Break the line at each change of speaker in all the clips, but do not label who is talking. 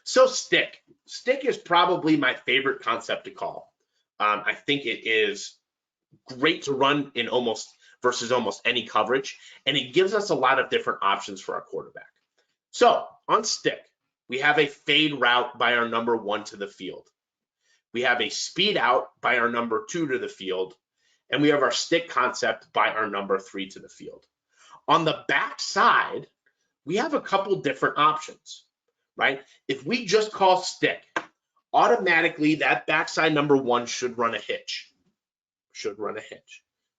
So stick. Stick is probably my favorite concept to call. I think it is great to run in almost any coverage, and it gives us a lot of different options for our quarterback. So on stick, we have a fade route by our number 1 to the field. We have a speed out by our number 2 to the field, and we have our stick concept by our number 3 to the field. On the back side, we have a couple different options, right? If we just call stick, automatically that backside number 1 should run a hitch.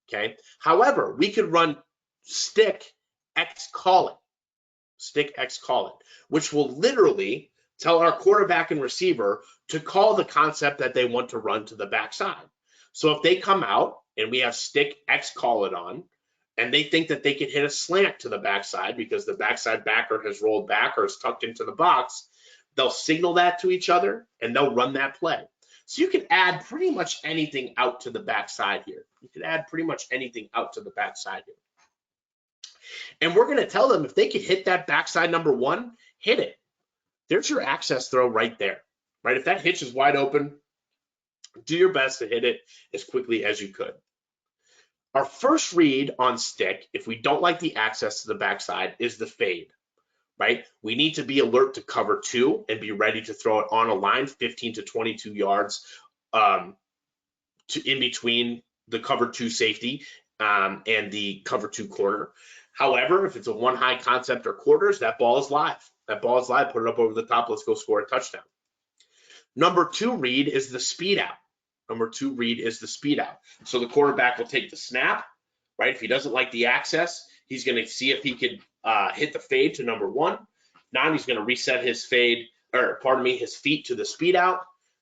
Okay? However, we could run stick X call it, which will literally tell our quarterback and receiver to call the concept that they want to run to the backside. So if they come out and we have stick X call it on, and they think that they can hit a slant to the backside because the backside backer has rolled back or is tucked into the box, they'll signal that to each other and they'll run that play. So you can add pretty much anything out to the backside here. And we're going to tell them if they can hit that backside number 1, hit it. There's your access throw right there, right? If that hitch is wide open, do your best to hit it as quickly as you could. Our first read on stick, if we don't like the access to the backside, is the fade, right? We need to be alert to cover 2 and be ready to throw it on a line 15 to 22 yards in between the cover 2 safety and the cover 2 corner. However, if it's a 1 high concept or quarters, that ball is live. Put it up over the top. Let's go score a touchdown. Number 2 read is the speed out. So the quarterback will take the snap, right? If he doesn't like the access, he's going to see if he could hit the fade to number 1. Now he's going to reset his feet to the speed out.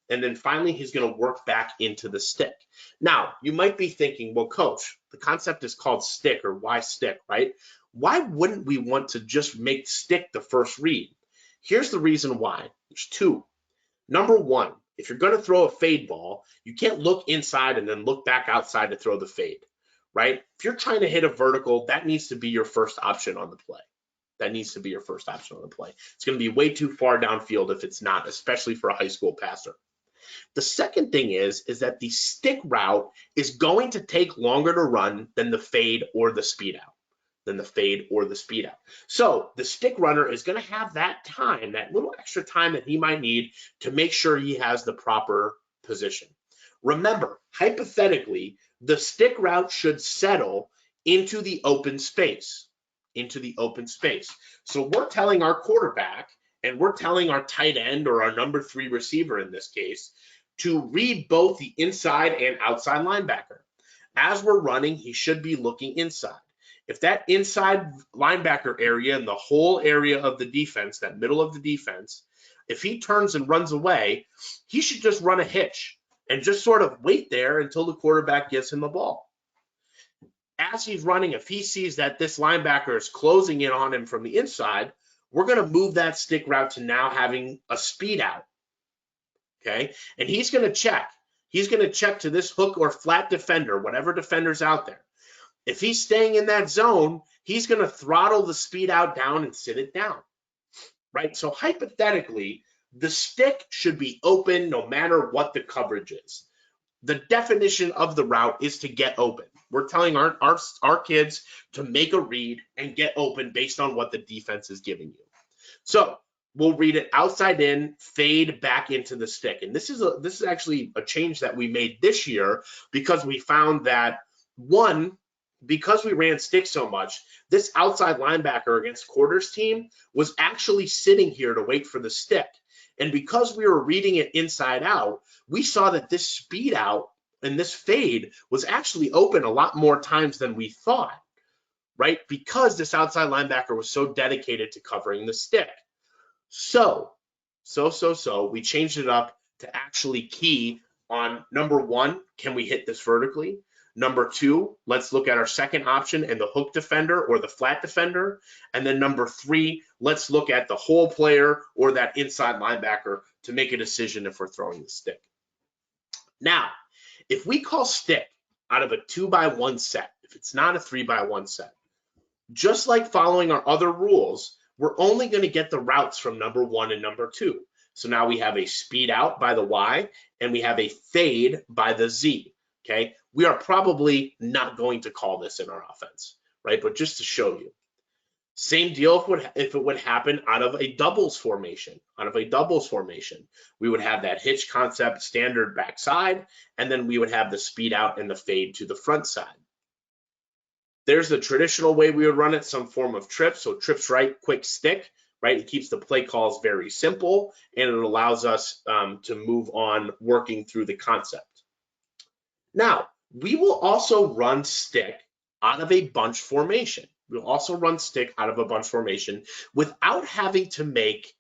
And then finally, he's going to work back into the stick. Now, you might be thinking, well, coach, the concept is called stick, or why stick, right? Why wouldn't we want to just make stick the first read? Here's the reason why. There's 2. Number 1, if you're going to throw a fade ball, you can't look inside and then look back outside to throw the fade, right? If you're trying to hit a vertical, that needs to be your first option on the play. It's going to be way too far downfield if it's not, especially for a high school passer. The second thing is that the stick route is going to take longer to run than the fade or the speed out. So the stick runner is going to have that time, that little extra time that he might need to make sure he has the proper position. Remember, hypothetically, the stick route should settle into the open space. So we're telling our quarterback, and we're telling our tight end or our number 3 receiver in this case, to read both the inside and outside linebacker. As we're running, he should be looking inside. If that inside linebacker area and the whole area of the defense, that middle of the defense, if he turns and runs away, he should just run a hitch and just sort of wait there until the quarterback gives him the ball. As he's running, if he sees that this linebacker is closing in on him from the inside, we're going to move that stick route to now having a speed out. Okay, and he's going to check. He's going to check to this hook or flat defender, whatever defender's out there. If he's staying in that zone, he's going to throttle the speed out down and sit it down, right? So hypothetically, the stick should be open no matter what the coverage is. The definition of the route is to get open. We're telling our kids to make a read and get open based on what the defense is giving you. So we'll read it outside in, fade back into the stick. And this is actually a change that we made this year because we found that, one, because we ran stick so much, this outside linebacker against quarters team was actually sitting here to wait for the stick. And because we were reading it inside out, we saw that this speed out and this fade was actually open a lot more times than we thought, right? Because this outside linebacker was so dedicated to covering the stick. So we changed it up to actually key on number 1, can we hit this vertically? Number 2, let's look at our second option and the hook defender or the flat defender. And then number 3, let's look at the whole player or that inside linebacker to make a decision if we're throwing the stick. Now, if we call stick out of a 2x1 set, if it's not a 3x1 set, just like following our other rules, we're only going to get the routes from number 1 and number 2. So now we have a speed out by the Y and we have a fade by the Z. Okay, we are probably not going to call this in our offense, right? But just to show you. Same deal if it would happen out of a doubles formation. Out of a doubles formation, we would have that hitch concept standard backside, and then we would have the speed out and the fade to the front side. There's the traditional way we would run it, some form of trips. So trips right, quick stick, right? It keeps the play calls very simple, and it allows us to move on working through the concept. Now, we will also run stick out of a bunch formation. We'll also run stick out of a bunch formation without having to make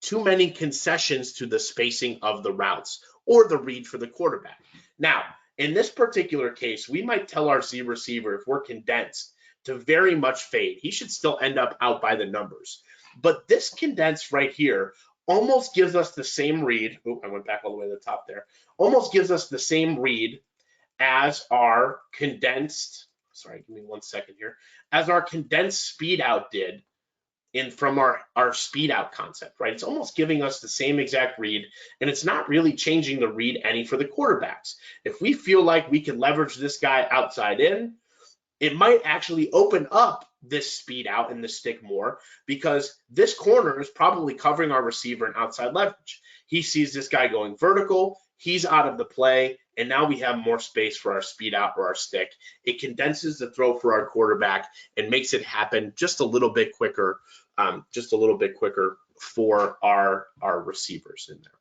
too many concessions to the spacing of the routes or the read for the quarterback. Now, in this particular case, we might tell our Z receiver, if we're condensed, to very much fade. He should still end up out by the numbers. But this condensed right here almost gives us the same read. Oh, I went back all the way to the top there. Almost gives us the same read as our condensed, sorry, give me 1 second here, as our condensed speed out did from our speed out concept, right? It's almost giving us the same exact read, and it's not really changing the read any for the quarterbacks. If we feel like we can leverage this guy outside in, it might actually open up this speed out and the stick more, because this corner is probably covering our receiver and outside leverage. He sees this guy going vertical, he's out of the play, and now we have more space for our speed out or our stick. It condenses the throw for our quarterback and makes it happen just a little bit quicker, for our receivers in there.